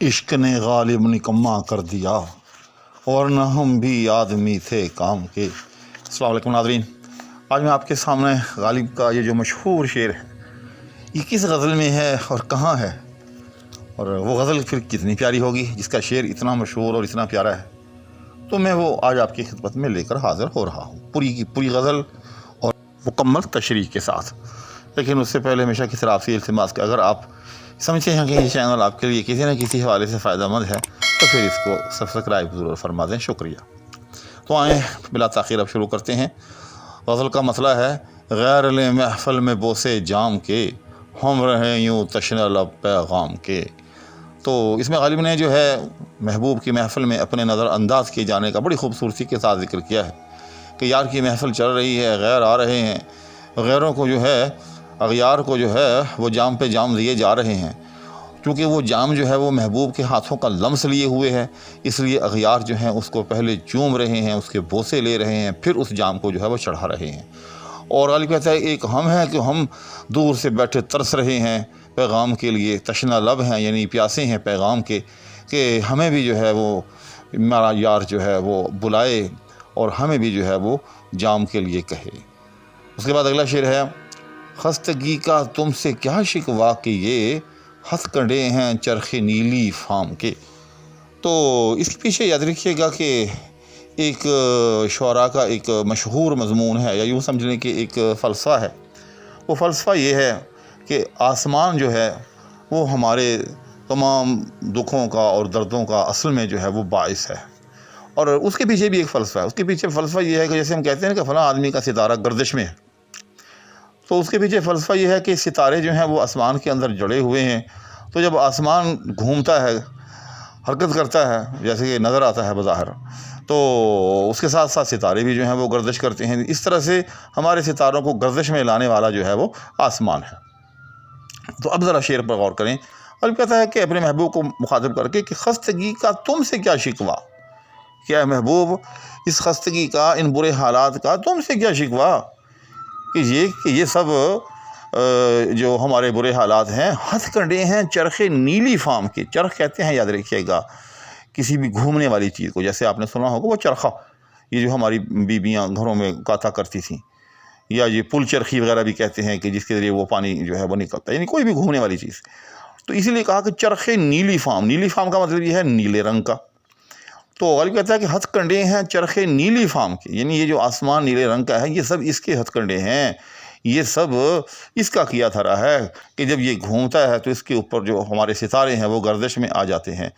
عشق نے غالب نکما کر دیا ورنہ ہم بھی آدمی تھے کام کے۔ السلام علیکم ناظرین، آج میں آپ کے سامنے غالب کا یہ جو مشہور شعر ہے یہ کس غزل میں ہے اور کہاں ہے، اور وہ غزل پھر کتنی پیاری ہوگی جس کا شعر اتنا مشہور اور اتنا پیارا ہے، تو میں وہ آج آپ کی خدمت میں لے کر حاضر ہو رہا ہوں، پوری کی پوری غزل اور مکمل تشریح کے ساتھ۔ لیکن اس سے پہلے ہمیشہ کی طرح آپ سے التماس کہ اگر آپ سمجھتے ہیں کہ یہ چینل آپ کے لیے کسی نہ کسی حوالے سے فائدہ مند ہے تو پھر اس کو سبسکرائب ضرور فرما دیں، شکریہ۔ تو آئیں بلا تاخیر اب شروع کرتے ہیں۔ غزل کا مسئلہ ہے: غیر لے محفل میں بوسے جام کے، ہم رہیں یوں تشنہ لب پیغام کے۔ تو اس میں غالب نے جو ہے محبوب کی محفل میں اپنے نظر انداز کیے جانے کا بڑی خوبصورتی کے ساتھ ذکر کیا ہے کہ یار کی محفل چل رہی ہے، غیر آ رہے ہیں، غیروں کو جو ہے، اغیار کو جو ہے وہ جام پہ جام دیے جا رہے ہیں۔ چونکہ وہ جام جو ہے وہ محبوب کے ہاتھوں کا لمس لیے ہوئے ہے، اس لیے اغیار جو ہیں اس کو پہلے چوم رہے ہیں، اس کے بوسے لے رہے ہیں، پھر اس جام کو جو ہے وہ چڑھا رہے ہیں۔ اور غالب کہتا ہے ایک ہم ہیں کہ ہم دور سے بیٹھے ترس رہے ہیں پیغام کے لیے، تشنہ لب ہیں یعنی پیاسے ہیں پیغام کے، کہ ہمیں بھی جو ہے وہ ہمارا یار جو ہے وہ بلائے اور ہمیں بھی جو ہے وہ جام کے لیے کہے۔ اس کے بعد اگلا شعر ہے: خستگی کا تم سے کیا شکوا کہ یہ ہتھ کنڈے ہیں چرخ نیلی فام کے۔ تو اس کے پیچھے یاد رکھیے گا کہ ایک شعراء کا ایک مشہور مضمون ہے، یا یوں سمجھ لیں کہ ایک فلسفہ ہے۔ وہ فلسفہ یہ ہے کہ آسمان جو ہے وہ ہمارے تمام دکھوں کا اور دردوں کا اصل میں جو ہے وہ باعث ہے۔ اور اس کے پیچھے بھی ایک فلسفہ ہے، اس کے پیچھے فلسفہ یہ ہے کہ جیسے ہم کہتے ہیں کہ فلاں آدمی کا ستارہ گردش میں ہے، تو اس کے پیچھے فلسفہ یہ ہے کہ ستارے جو ہیں وہ آسمان کے اندر جڑے ہوئے ہیں، تو جب آسمان گھومتا ہے، حرکت کرتا ہے، جیسے کہ نظر آتا ہے بظاہر، تو اس کے ساتھ ساتھ ستارے بھی جو ہیں وہ گردش کرتے ہیں۔ اس طرح سے ہمارے ستاروں کو گردش میں لانے والا جو ہے وہ آسمان ہے۔ تو اب ذرا شعر پر غور کریں۔ اور کہتا ہے کہ اپنے محبوب کو مخاطب کر کے کہ خستگی کا تم سے کیا شکوا، کیا محبوب اس خستگی کا، ان برے حالات کا تم سے کیا شکوا، کہ یہ سب جو ہمارے برے حالات ہیں ہتھ کنڈے ہیں چرخ نیلی فام کے۔ چرخ کہتے ہیں، یاد رکھیے گا، کسی بھی گھومنے والی چیز کو، جیسے آپ نے سنا ہوگا وہ چرخہ، یہ جو ہماری بیویاں گھروں میں کاتا کرتی تھیں، یا یہ پل چرخی وغیرہ بھی کہتے ہیں کہ جس کے ذریعے وہ پانی جو ہے وہ نکلتا ہے، یعنی کوئی بھی گھومنے والی چیز۔ تو اسی لیے کہا کہ چرخ نیلی فام، نیلی فام کا مطلب یہ ہے نیلے رنگ کا۔ تو غالب کہتا ہے کہ ہتھ کنڈے ہیں چرخ نیلی فام کے، یعنی یہ جو آسمان نیلے رنگ کا ہے یہ سب اس کے ہتھ کنڈے ہیں، یہ سب اس کا کیا دھرا ہے کہ جب یہ گھومتا ہے تو اس کے اوپر جو ہمارے ستارے ہیں وہ گردش میں آ جاتے ہیں،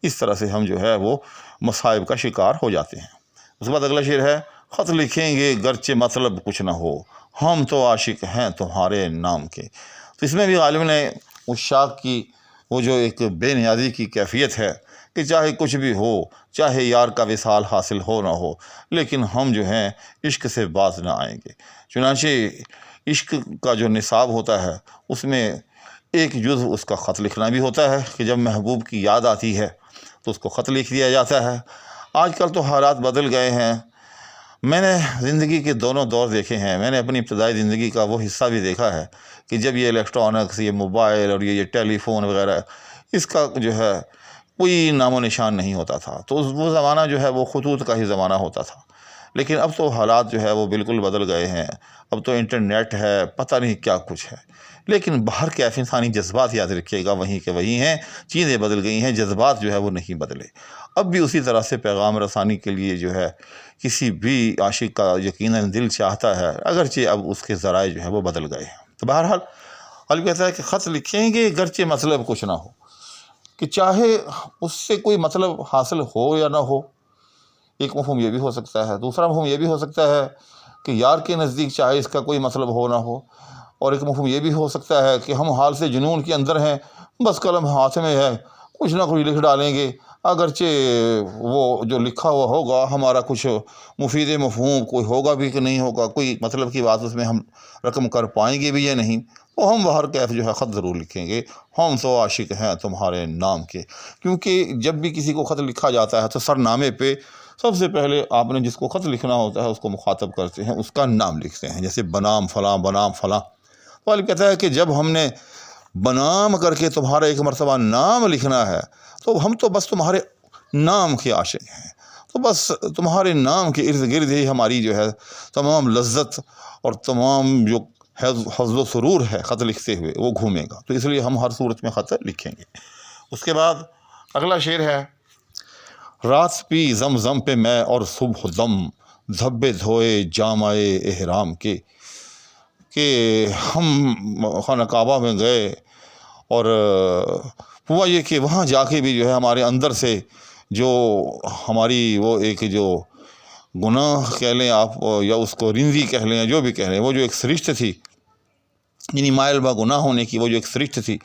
اس طرح سے ہم جو ہے وہ مصائب کا شکار ہو جاتے ہیں۔ اس کے بعد اگلا شعر ہے: خط لکھیں گے گرچہ مطلب کچھ نہ ہو، ہم تو عاشق ہیں تمہارے نام کے۔ تو اس میں بھی غالب نے اس شاخ کی وہ جو ایک بے نیازی کی کیفیت ہے کہ چاہے کچھ بھی ہو، چاہے یار کا وصال حاصل ہو نہ ہو، لیکن ہم جو ہیں عشق سے باز نہ آئیں گے۔ چنانچہ عشق کا جو نصاب ہوتا ہے اس میں ایک جزو اس کا خط لکھنا بھی ہوتا ہے کہ جب محبوب کی یاد آتی ہے تو اس کو خط لکھ دیا جاتا ہے۔ آج کل تو حالات بدل گئے ہیں، میں نے زندگی کے دونوں دور دیکھے ہیں، میں نے اپنی ابتدائی زندگی کا وہ حصہ بھی دیکھا ہے کہ جب یہ الیکٹرانکس، یہ موبائل اور یہ ٹیلی فون وغیرہ، اس کا جو ہے کوئی نام و نشان نہیں ہوتا تھا، تو وہ زمانہ جو ہے وہ خطوط کا ہی زمانہ ہوتا تھا۔ لیکن اب تو حالات جو ہے وہ بالکل بدل گئے ہیں، اب تو انٹرنیٹ ہے، پتہ نہیں کیا کچھ ہے، لیکن باہر کے انسانی جذبات یاد رکھیے گا وہیں کے وہیں ہیں، چیزیں بدل گئی ہیں، جذبات جو ہے وہ نہیں بدلے۔ اب بھی اسی طرح سے پیغام رسانی کے لیے جو ہے کسی بھی عاشق کا یقیناً دل چاہتا ہے، اگرچہ اب اس کے ذرائع جو ہے وہ بدل گئے ہیں۔ تو بہرحال غالب کہتا ہے کہ خط لکھیں گے گرچہ مطلب کچھ نہ ہو، کہ چاہے اس سے کوئی مطلب حاصل ہو یا نہ ہو، ایک مفہوم یہ بھی ہو سکتا ہے۔ دوسرا مفہوم یہ بھی ہو سکتا ہے کہ یار کے نزدیک چاہے اس کا کوئی مطلب ہو نہ ہو، اور ایک مفہوم یہ بھی ہو سکتا ہے کہ ہم حال سے جنون کے اندر ہیں، بس قلم ہاتھ میں ہے، کچھ نہ کچھ لکھ ڈالیں گے، اگرچہ وہ جو لکھا ہوا ہوگا ہمارا کچھ مفید مفہوم کوئی ہوگا بھی کہ نہیں ہوگا، کوئی مطلب کی بات اس میں ہم رقم کر پائیں گے بھی یا نہیں، تو ہم باہر کیف جو ہے خط ضرور لکھیں گے، ہم تو عاشق ہیں تمہارے نام کے۔ کیونکہ جب بھی کسی کو خط لکھا جاتا ہے تو سرنامے پہ سب سے پہلے آپ نے جس کو خط لکھنا ہوتا ہے اس کو مخاطب کرتے ہیں، اس کا نام لکھتے ہیں، جیسے بنام فلاں بنام فلاں۔ غالب کہتا ہے کہ جب ہم نے بنام کر کے تمہارا ایک مرتبہ نام لکھنا ہے، تو ہم تو بس تمہارے نام کے عاشق ہیں، تو بس تمہارے نام کے ارد گرد ہی ہماری جو ہے تمام لذت اور تمام جو حظ و سرور ہے خط لکھتے ہوئے وہ گھومے گا، تو اس لیے ہم ہر صورت میں خط لکھیں گے۔ اس کے بعد اگلا شعر ہے، رات پی زمزم پہ میں اور صبح دم دھبے دھوئے جامع احرام کے، کہ ہم خانہ کعبہ میں گئے اور ہوا یہ کہ وہاں جا کے بھی جو ہے ہمارے اندر سے جو ہماری وہ ایک جو گناہ کہہ لیں آپ یا اس کو رنزی کہہ لیں، جو بھی کہہ لیں، وہ جو ایک سرشت تھی، یعنی مائل با گناہ ہونے کی وہ جو ایک سرشت تھی،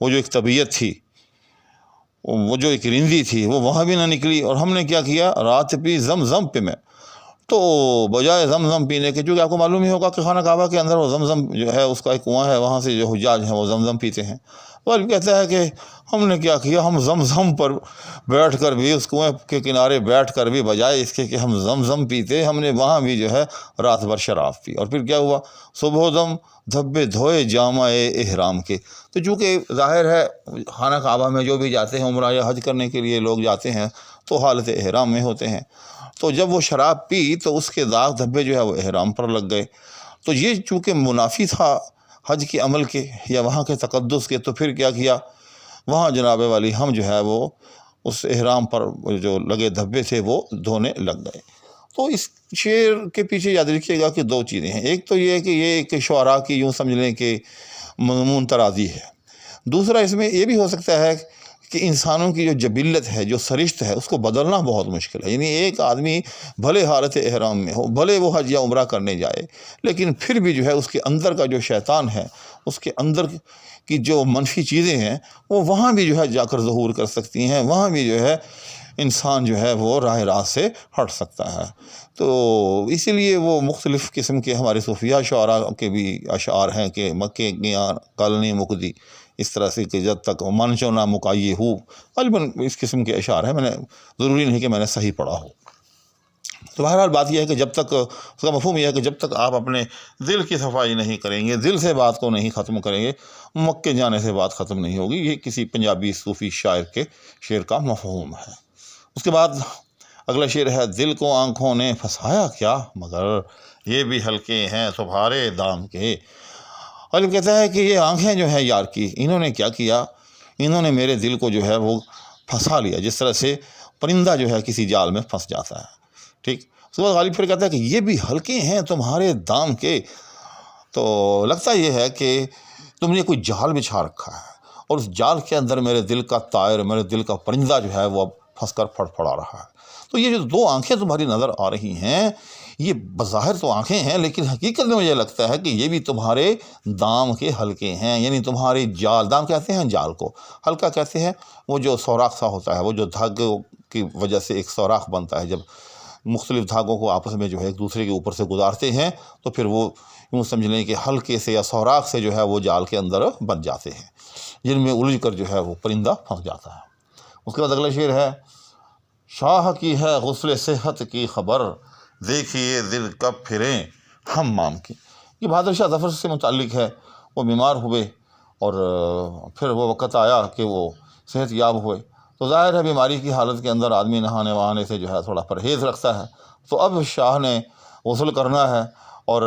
وہ جو ایک طبیعت تھی، وہ جو ایک رنزی تھی، وہ وہاں بھی نہ نکلی۔ اور ہم نے کیا کیا، رات پی زمزم پہ میں، تو بجائے زمزم پینے کے، چونکہ آپ کو معلوم ہی ہوگا کہ خانہ کعبہ کے اندر وہ زمزم جو ہے اس کا ایک کنواں ہے، وہاں سے جو حجاج ہیں وہ زمزم پیتے ہیں۔ غالب کہتا ہے کہ ہم نے کیا کیا، ہم زمزم پر بیٹھ کر بھی، اس کنویں کے کنارے بیٹھ کر بھی، بجائے اس کے کہ ہم زمزم پیتے، ہم نے وہاں بھی جو ہے رات بھر شراب پی۔ اور پھر کیا ہوا، صبح دم دھبے دھوئے جامع احرام کے۔ تو چونکہ ظاہر ہے خانہ کعبہ میں جو بھی جاتے ہیں عمرہ یا حج کرنے کے لیے لوگ جاتے ہیں تو حالت احرام میں ہوتے ہیں، تو جب وہ شراب پی تو اس کے داغ دھبے جو ہے وہ احرام پر لگ گئے۔ تو یہ چونکہ منافی تھا حج کے عمل کے یا وہاں کے تقدس کے، تو پھر کیا کیا، وہاں جناب والی ہم جو ہے وہ اس احرام پر جو لگے دھبے تھے وہ دھونے لگ گئے۔ تو اس شعر کے پیچھے یاد رکھیے گا کہ دو چیزیں ہیں، ایک تو یہ ہے کہ یہ ایک شعراء کی یوں سمجھ لیں کہ مضمون ترازی ہے، دوسرا اس میں یہ بھی ہو سکتا ہے کہ انسانوں کی جو جبلت ہے، جو سرشت ہے، اس کو بدلنا بہت مشکل ہے۔ یعنی ایک آدمی بھلے حالت احرام میں ہو، بھلے وہ حج یا عمرہ کرنے جائے، لیکن پھر بھی جو ہے اس کے اندر کا جو شیطان ہے، اس کے اندر کی جو منفی چیزیں ہیں وہ وہاں بھی جو ہے جا کر ظہور کر سکتی ہیں، وہاں بھی جو ہے انسان جو ہے وہ راہ راست سے ہٹ سکتا ہے۔ تو اسی لیے وہ مختلف قسم کے ہمارے صوفیہ شعراء کے بھی اشعار ہیں کہ مکے گیا کل نہیں مکدی، اس طرح سے کہ جب تک من چو نہ مکائیے ہو، غالباً اس قسم کے اشعار ہیں، میں نے ضروری نہیں کہ میں نے صحیح پڑھا ہو۔ تو بہرحال بات یہ ہے کہ جب تک اس کا مفہوم یہ ہے کہ جب تک آپ اپنے دل کی صفائی نہیں کریں گے، دل سے بات کو نہیں ختم کریں گے، مکے جانے سے بات ختم نہیں ہوگی۔ یہ کسی پنجابی صوفی شاعر کے شعر کا مفہوم ہے۔ اس کے بعد اگلا شعر ہے، دل کو آنکھوں نے پھنسایا کیا، مگر یہ بھی ہلکے ہیں تمہارے دام کے۔ غالب کہتا ہے کہ یہ آنکھیں جو ہیں یار کی، انہوں نے کیا کیا، انہوں نے میرے دل کو جو ہے وہ پھنسا لیا، جس طرح سے پرندہ جو ہے کسی جال میں پھنس جاتا ہے، ٹھیک۔ اس کے بعد غالب پھر کہتا ہے کہ یہ بھی ہلکے ہیں تمہارے دام کے۔ تو لگتا یہ ہے کہ تم نے کوئی جال بچھا رکھا ہے اور اس جال کے اندر میرے دل کا طائر، میرے دل کا پرندہ جو ہے وہ اب پھنس کر پھڑا رہا ہے۔ تو یہ جو دو آنکھیں تمہاری نظر آ رہی ہیں، یہ بظاہر تو آنکھیں ہیں، لیکن حقیقت میں مجھے لگتا ہے کہ یہ بھی تمہارے دام کے حلقے ہیں، یعنی تمہارے جال، دام کہتے ہیں جال کو، حلقہ کہتے ہیں وہ جو سوراخ سا ہوتا ہے، وہ جو دھاگوں کی وجہ سے ایک سوراخ بنتا ہے، جب مختلف دھاگوں کو آپس میں جو ہے ایک دوسرے کے اوپر سے گزارتے ہیں تو پھر وہ یوں سمجھ لیں کہ حلقے سے یا سوراخ سے جو ہے وہ جال کے اندر بن جاتے ہیں، جن میں الجھ کر جو ہے وہ پرندہ پھنس جاتا ہے۔ اس کے بعد اگلا شعر ہے، شاہ کی ہے غسل صحت کی خبر، دیکھیے دل کب پھریں حمام کی۔ یہ بہادر شاہ ظفر سے متعلق ہے، وہ بیمار ہوئے اور پھر وہ وقت آیا کہ وہ صحت یاب ہوئے، تو ظاہر ہے بیماری کی حالت کے اندر آدمی نہانے وہانے سے جو ہے تھوڑا پرہیز رکھتا ہے۔ تو اب شاہ نے غسل کرنا ہے اور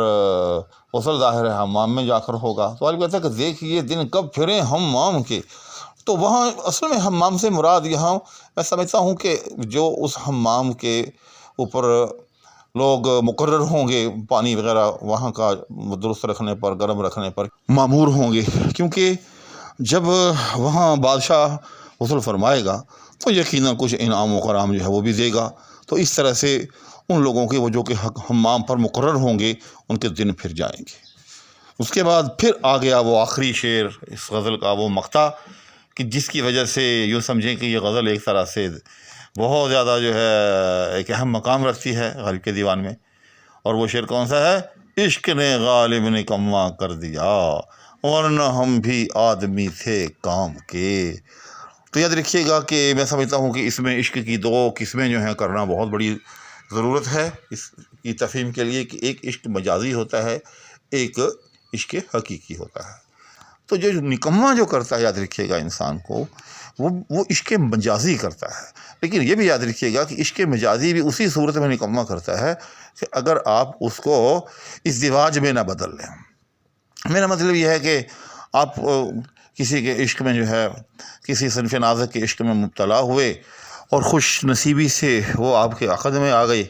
غسل ظاہر ہے حمام میں جا کر ہوگا۔ تو غالب کہتا ہے کہ دیکھیے دن کب پھریں حمام کے۔ تو وہاں اصل میں حمام سے مراد یہاں میں سمجھتا ہوں کہ جو اس حمام کے اوپر لوگ مقرر ہوں گے، پانی وغیرہ وہاں کا درست رکھنے پر، گرم رکھنے پر مامور ہوں گے، کیونکہ جب وہاں بادشاہ غسل فرمائے گا تو یقیناً کچھ انعام و کرام جو ہے وہ بھی دے گا۔ تو اس طرح سے ان لوگوں کے وہ جو کہ حمام پر مقرر ہوں گے ان کے دن پھر جائیں گے۔ اس کے بعد پھر آ گیا وہ آخری شعر اس غزل کا، وہ مقطع کہ جس کی وجہ سے یوں سمجھیں کہ یہ غزل ایک طرح سے بہت زیادہ جو ہے ایک اہم مقام رکھتی ہے غالب کے دیوان میں۔ اور وہ شعر کون سا ہے، عشق نے غالب نکما کر دیا ورنہ ہم بھی آدمی تھے کام کے۔ تو یاد رکھیے گا کہ میں سمجھتا ہوں کہ اس میں عشق کی دو قسمیں جو ہیں کرنا بہت بڑی ضرورت ہے اس کی تفہیم کے لیے، کہ ایک عشق مجازی ہوتا ہے، ایک عشق حقیقی ہوتا ہے۔ تو جو نکما جو کرتا ہے یاد رکھیے گا انسان کو وہ عشق مجازی کرتا ہے، لیکن یہ بھی یاد رکھیے گا کہ عشق مجازی بھی اسی صورت میں نکما کرتا ہے کہ اگر آپ اس کو ازدواج میں نہ بدل لیں۔ میرا مطلب یہ ہے کہ آپ کسی کے عشق میں جو ہے کسی صنف نازک کے عشق میں مبتلا ہوئے اور خوش نصیبی سے وہ آپ کے عقد میں آ گئی،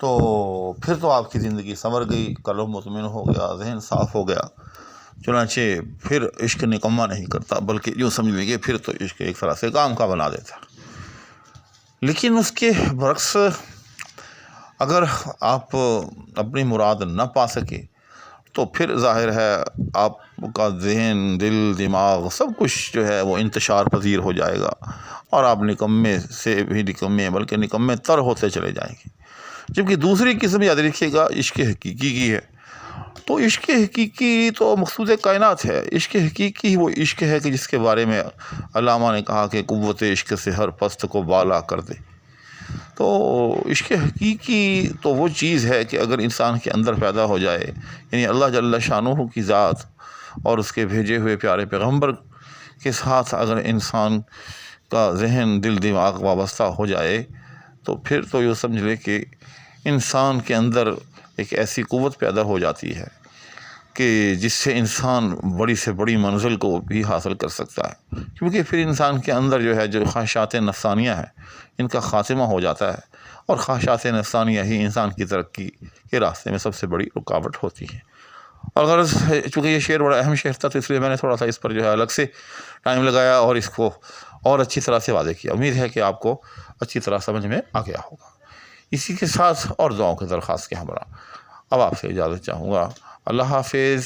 تو پھر تو آپ کی زندگی سنور گئی، قلب مطمئن ہو گیا، ذہن صاف ہو گیا۔ چنانچہ پھر عشق نکما نہیں کرتا، بلکہ یوں سمجھ لیں گے پھر تو عشق ایک طرح سے کام کا بنا دیتا۔ لیکن اس کے برعکس اگر آپ اپنی مراد نہ پا سکے تو پھر ظاہر ہے آپ کا ذہن، دل، دماغ سب کچھ جو ہے وہ انتشار پذیر ہو جائے گا، اور آپ نکمے سے بھی نکمے بلکہ نکمے تر ہوتے چلے جائیں گے۔ جبکہ دوسری قسم یاد رکھیے گا عشق حقیقی کی ہے۔ تو عشق حقیقی تو مقصود کائنات ہے۔ عشق حقیقی وہ عشق ہے کہ جس کے بارے میں علامہ نے کہا کہ قوت عشق سے ہر پست کو بالا کر دے۔ تو عشق حقیقی تو وہ چیز ہے کہ اگر انسان کے اندر پیدا ہو جائے، یعنی اللہ جل شانہ کی ذات اور اس کے بھیجے ہوئے پیارے پیغمبر کے ساتھ اگر انسان کا ذہن، دل، دماغ وابستہ ہو جائے تو پھر تو یہ سمجھ لے کہ انسان کے اندر ایک ایسی قوت پیدا ہو جاتی ہے کہ جس سے انسان بڑی سے بڑی منزل کو بھی حاصل کر سکتا ہے، کیونکہ پھر انسان کے اندر جو ہے جو خواہشات نفسانیہ ہیں ان کا خاتمہ ہو جاتا ہے، اور خواہشات نفسانیہ ہی انسان کی ترقی کے راستے میں سب سے بڑی رکاوٹ ہوتی ہے۔ اور غرض چونکہ یہ شعر بڑا اہم شعر تھا تو اس لیے میں نے تھوڑا سا اس پر جو ہے الگ سے ٹائم لگایا اور اس کو اور اچھی طرح سے واضح کیا۔ امید ہے کہ آپ کو اچھی طرح سمجھ میں آ گیا ہوگا۔ اسی کے ساتھ اور دعاؤں کی درخواست کے ہمراہ اب آپ سے اجازت چاہوں گا۔ اللہ حافظ۔